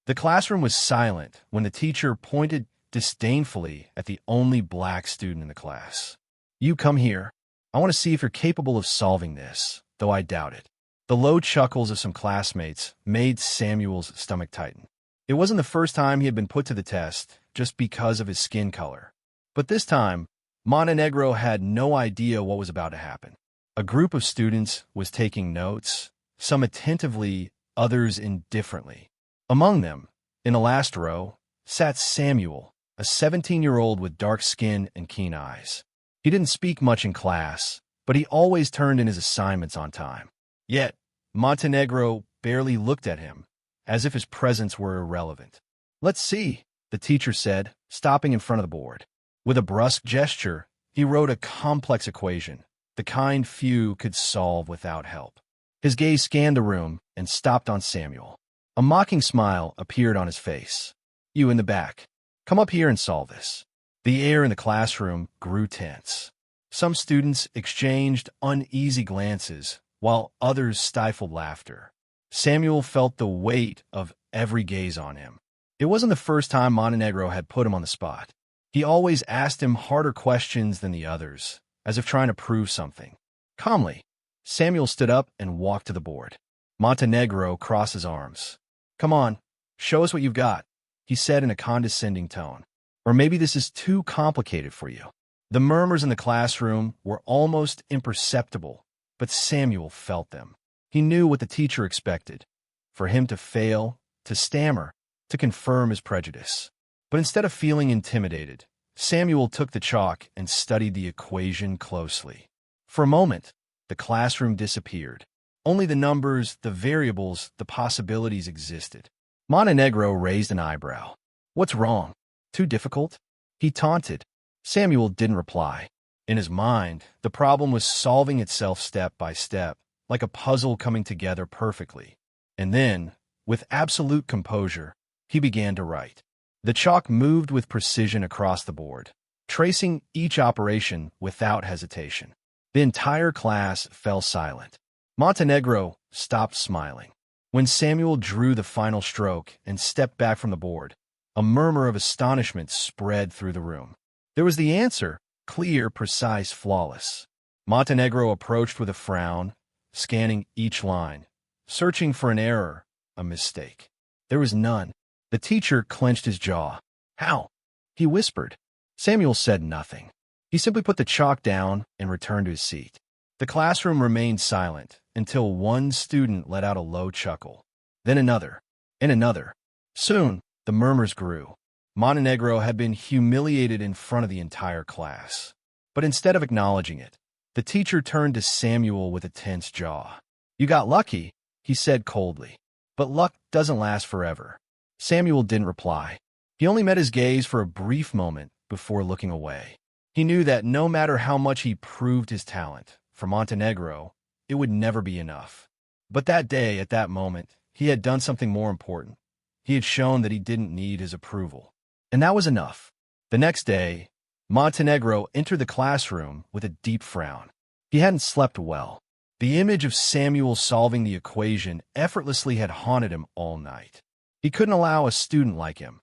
The classroom was silent when the teacher pointed disdainfully at the only black student in the class. "You come here. I want to see if you're capable of solving this, though I doubt it." The low chuckles of some classmates made Samuel's stomach tighten. It wasn't the first time he had been put to the test just because of his skin color. But this time, Montenegro had no idea what was about to happen. A group of students was taking notes, some attentively, others indifferently. Among them, in the last row, sat Samuel, a 17-year-old with dark skin and keen eyes. He didn't speak much in class, but he always turned in his assignments on time. Yet, Montenegro barely looked at him, as if his presence were irrelevant. "Let's see," the teacher said, stopping in front of the board. With a brusque gesture, he wrote a complex equation, the kind few could solve without help. His gaze scanned the room and stopped on Samuel. A mocking smile appeared on his face. "You in the back. Come up here and solve this." The air in the classroom grew tense. Some students exchanged uneasy glances, while others stifled laughter. Samuel felt the weight of every gaze on him. It wasn't the first time Montenegro had put him on the spot. He always asked him harder questions than the others, as if trying to prove something. Calmly, Samuel stood up and walked to the board. Montenegro crossed his arms. "Come on, show us what you've got," he said in a condescending tone. "Or maybe this is too complicated for you." The murmurs in the classroom were almost imperceptible, but Samuel felt them. He knew what the teacher expected, for him to fail, to stammer, to confirm his prejudice. But instead of feeling intimidated, Samuel took the chalk and studied the equation closely. For a moment, the classroom disappeared. Only the numbers, the variables, the possibilities existed. Montenegro raised an eyebrow. "What's wrong? Too difficult?" he taunted. Samuel didn't reply. In his mind, the problem was solving itself step by step, like a puzzle coming together perfectly. And then, with absolute composure, he began to write. The chalk moved with precision across the board, tracing each operation without hesitation. The entire class fell silent. Montenegro stopped smiling. When Samuel drew the final stroke and stepped back from the board, a murmur of astonishment spread through the room. There was the answer, clear, precise, flawless. Montenegro approached with a frown, scanning each line, searching for an error, a mistake. There was none. The teacher clenched his jaw. "How?" he whispered. Samuel said nothing. He simply put the chalk down and returned to his seat. The classroom remained silent until one student let out a low chuckle. Then another, and another. Soon, the murmurs grew. Montenegro had been humiliated in front of the entire class. But instead of acknowledging it, the teacher turned to Samuel with a tense jaw. "You got lucky," he said coldly. "But luck doesn't last forever." Samuel didn't reply. He only met his gaze for a brief moment before looking away. He knew that no matter how much he proved his talent, for Montenegro, it would never be enough. But that day, at that moment, he had done something more important. He had shown that he didn't need his approval. And that was enough. The next day, Montenegro entered the classroom with a deep frown. He hadn't slept well. The image of Samuel solving the equation effortlessly had haunted him all night. He couldn't allow a student like him,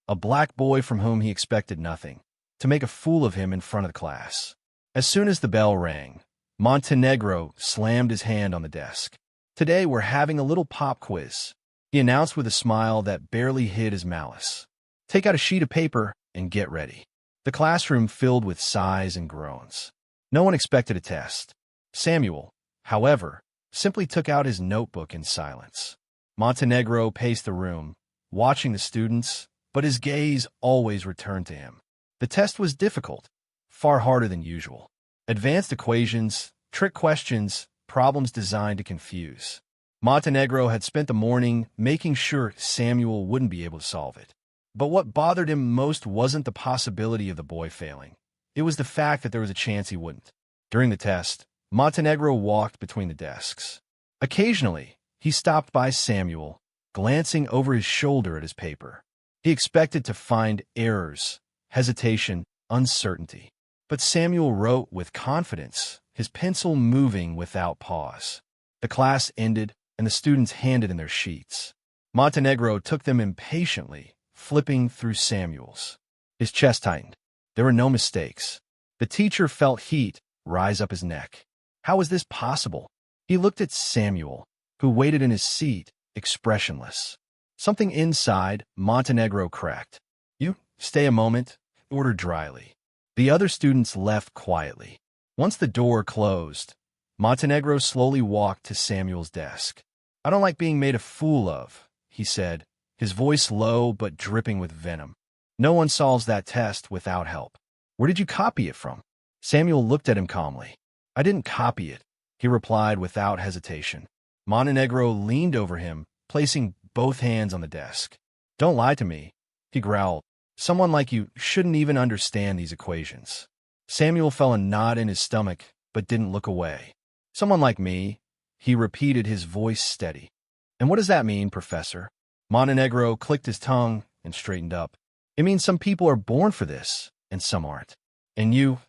a black boy from whom he expected nothing, to make a fool of him in front of the class. As soon as the bell rang, Montenegro slammed his hand on the desk. "Today we're having a little pop quiz," he announced with a smile that barely hid his malice. "Take out a sheet of paper and get ready." The classroom filled with sighs and groans. No one expected a test. Samuel, however, simply took out his notebook in silence. Montenegro paced the room, watching the students, but his gaze always returned to him. The test was difficult, far harder than usual. Advanced equations, trick questions, problems designed to confuse. Montenegro had spent the morning making sure Samuel wouldn't be able to solve it. But what bothered him most wasn't the possibility of the boy failing. It was the fact that there was a chance he wouldn't. During the test, Montenegro walked between the desks. Occasionally, he stopped by Samuel, glancing over his shoulder at his paper. He expected to find errors, hesitation, uncertainty. But Samuel wrote with confidence, his pencil moving without pause. The class ended, and the students handed in their sheets. Montenegro took them impatiently, flipping through Samuel's. His chest tightened. There were no mistakes. The teacher felt heat rise up his neck. How was this possible? He looked at Samuel, who waited in his seat, expressionless. Something inside Montenegro cracked. "You stay a moment," he ordered dryly. The other students left quietly. Once the door closed, Montenegro slowly walked to Samuel's desk. "I don't like being made a fool of," he said, his voice low but dripping with venom. "No one solves that test without help. Where did you copy it from?" Samuel looked at him calmly. "I didn't copy it," he replied without hesitation. Montenegro leaned over him, placing both hands on the desk. "Don't lie to me," he growled. "Someone like you shouldn't even understand these equations." Samuel felt a knot in his stomach, but didn't look away. "Someone like me," he repeated, his voice steady. "And what does that mean, Professor?" Montenegro clicked his tongue and straightened up. "It means some people are born for this, and some aren't. And you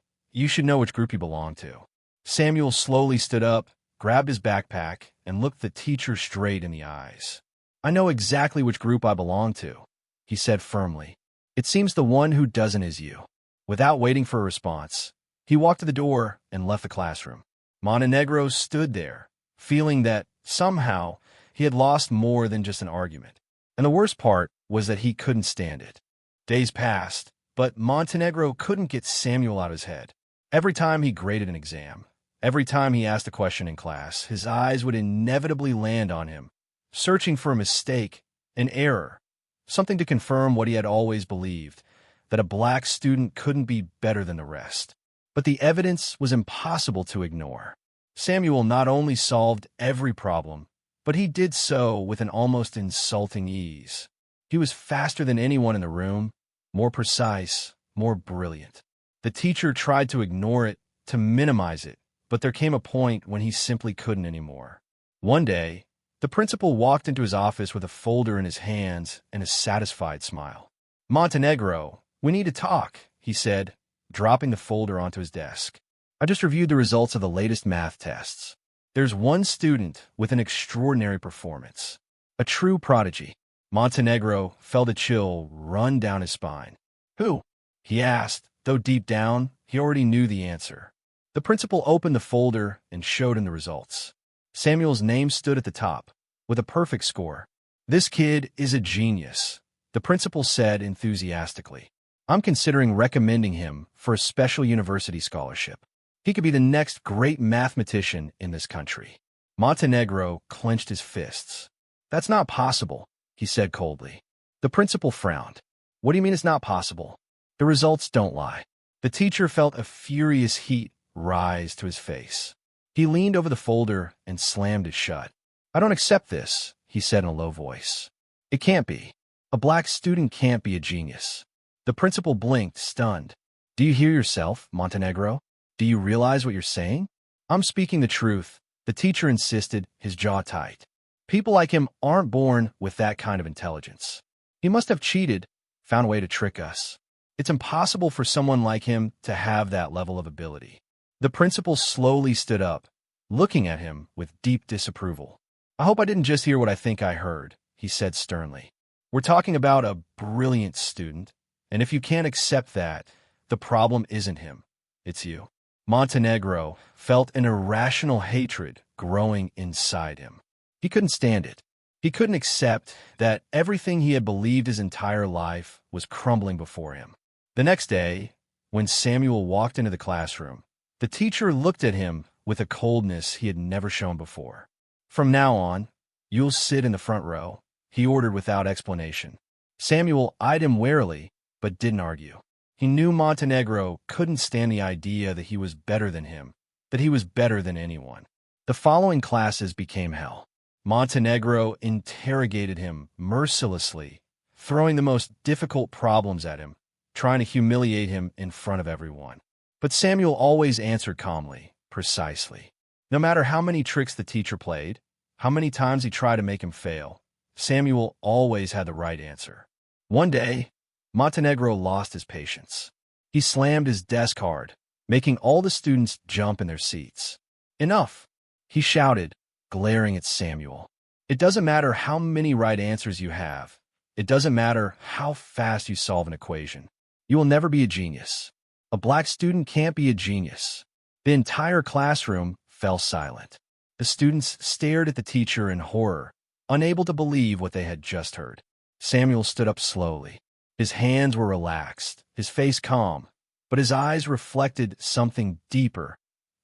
should know which group you belong to." Samuel slowly stood up, grabbed his backpack, and looked the teacher straight in the eyes. "I know exactly which group I belong to," he said firmly. "It seems the one who doesn't is you." Without waiting for a response, he walked to the door and left the classroom. Montenegro stood there, feeling that, somehow, he had lost more than just an argument. And the worst part was that he couldn't stand it. Days passed, but Montenegro couldn't get Samuel out of his head. Every time he graded an exam, every time he asked a question in class, his eyes would inevitably land on him, searching for a mistake, an error, something to confirm what he had always believed, that a black student couldn't be better than the rest. But the evidence was impossible to ignore. Samuel not only solved every problem, but he did so with an almost insulting ease. He was faster than anyone in the room, more precise, more brilliant. The teacher tried to ignore it, to minimize it, but there came a point when he simply couldn't anymore. One day, the principal walked into his office with a folder in his hands and a satisfied smile. "Montenegro, we need to talk," he said, dropping the folder onto his desk. "I just reviewed the results of the latest math tests. There's one student with an extraordinary performance, a true prodigy." Montenegro felt a chill run down his spine. "Who?" he asked, though deep down, he already knew the answer. The principal opened the folder and showed him the results. Samuel's name stood at the top, with a perfect score. "This kid is a genius," the principal said enthusiastically. "I'm considering recommending him for a special university scholarship. He could be the next great mathematician in this country." Montenegro clenched his fists. "That's not possible," he said coldly. The principal frowned. "What do you mean it's not possible? The results don't lie." The teacher felt a furious heat rise to his face. He leaned over the folder and slammed it shut. "I don't accept this," he said in a low voice. "It can't be. A black student can't be a genius." The principal blinked, stunned. "Do you hear yourself, Montenegro? Do you realize what you're saying?" "I'm speaking the truth," the teacher insisted, his jaw tight. "People like him aren't born with that kind of intelligence. He must have cheated, found a way to trick us. It's impossible for someone like him to have that level of ability." The principal slowly stood up, looking at him with deep disapproval. "I hope I didn't just hear what I think I heard," he said sternly. "We're talking about a brilliant student, and if you can't accept that, the problem isn't him, it's you." Montenegro felt an irrational hatred growing inside him. He couldn't stand it. He couldn't accept that everything he had believed his entire life was crumbling before him. The next day, when Samuel walked into the classroom, the teacher looked at him with a coldness he had never shown before. "From now on, you'll sit in the front row," he ordered without explanation. Samuel eyed him warily, but didn't argue. He knew Montenegro couldn't stand the idea that he was better than him, that he was better than anyone. The following classes became hell. Montenegro interrogated him mercilessly, throwing the most difficult problems at him, trying to humiliate him in front of everyone. But Samuel always answered calmly, precisely. No matter how many tricks the teacher played, how many times he tried to make him fail, Samuel always had the right answer. One day, Montenegro lost his patience. He slammed his desk hard, making all the students jump in their seats. "Enough!" he shouted, glaring at Samuel. It doesn't matter how many right answers you have. It doesn't matter how fast you solve an equation. You will never be a genius. A black student can't be a genius. The entire classroom fell silent. The students stared at the teacher in horror, unable to believe what they had just heard. Samuel stood up slowly. His hands were relaxed, his face calm, but his eyes reflected something deeper,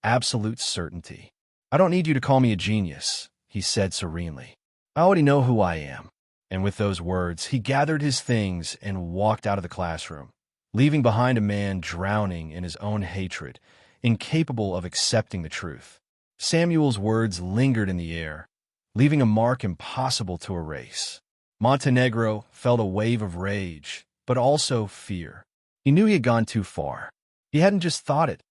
absolute certainty. "I don't need you to call me a genius," he said serenely. "I already know who I am." And with those words, he gathered his things and walked out of the classroom, leaving behind a man drowning in his own hatred, incapable of accepting the truth. Samuel's words lingered in the air, leaving a mark impossible to erase. Montenegro felt a wave of rage, but also fear. He knew he had gone too far. He hadn't just thought it.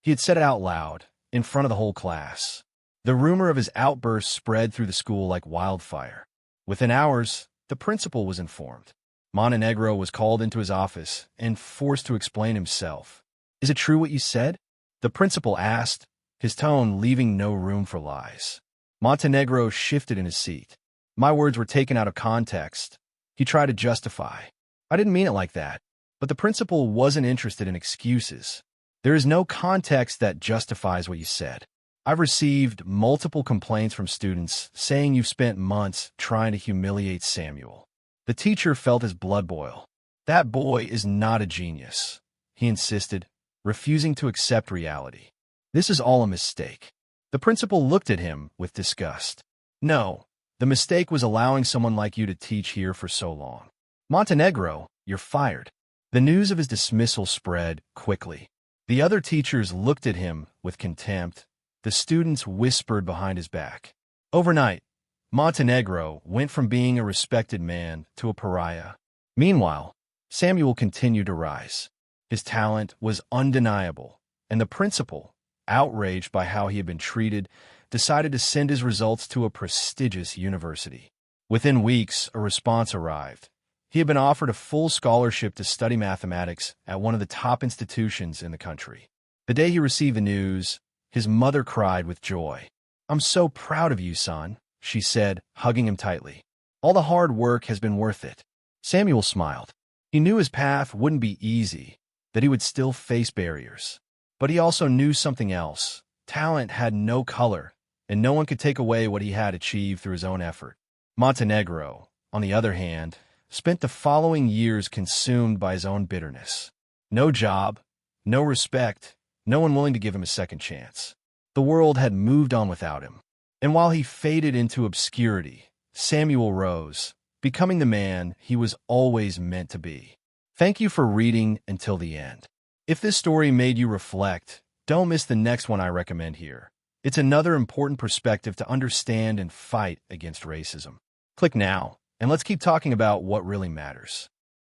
He had said it out loud, in front of the whole class. The rumor of his outburst spread through the school like wildfire. Within hours, the principal was informed. Montenegro was called into his office and forced to explain himself. "Is it true what you said?" the principal asked, his tone leaving no room for lies. Montenegro shifted in his seat. "My words were taken out of context," he tried to justify. "I didn't mean it like that." But the principal wasn't interested in excuses. "There is no context that justifies what you said. I've received multiple complaints from students saying you've spent months trying to humiliate Samuel." The teacher felt his blood boil. "That boy is not a genius," he insisted, refusing to accept reality. "This is all a mistake." The principal looked at him with disgust. "No, the mistake was allowing someone like you to teach here for so long. Montenegro, you're fired." The news of his dismissal spread quickly. The other teachers looked at him with contempt. The students whispered behind his back. Overnight, Montenegro went from being a respected man to a pariah. Meanwhile, Samuel continued to rise. His talent was undeniable, and the principal, outraged by how he had been treated, decided to send his results to a prestigious university. Within weeks, a response arrived. He had been offered a full scholarship to study mathematics at one of the top institutions in the country. The day he received the news, his mother cried with joy. "I'm so proud of you, son," she said, hugging him tightly. "All the hard work has been worth it." Samuel smiled. He knew his path wouldn't be easy, that he would still face barriers. But he also knew something else. Talent had no color, and no one could take away what he had achieved through his own effort. Montenegro, on the other hand, spent the following years consumed by his own bitterness. No job, no respect, no one willing to give him a second chance. The world had moved on without him. And while he faded into obscurity, Samuel rose, becoming the man he was always meant to be. Thank you for reading until the end. If this story made you reflect, don't miss the next one I recommend here. It's another important perspective to understand and fight against racism. Click now, and let's keep talking about what really matters.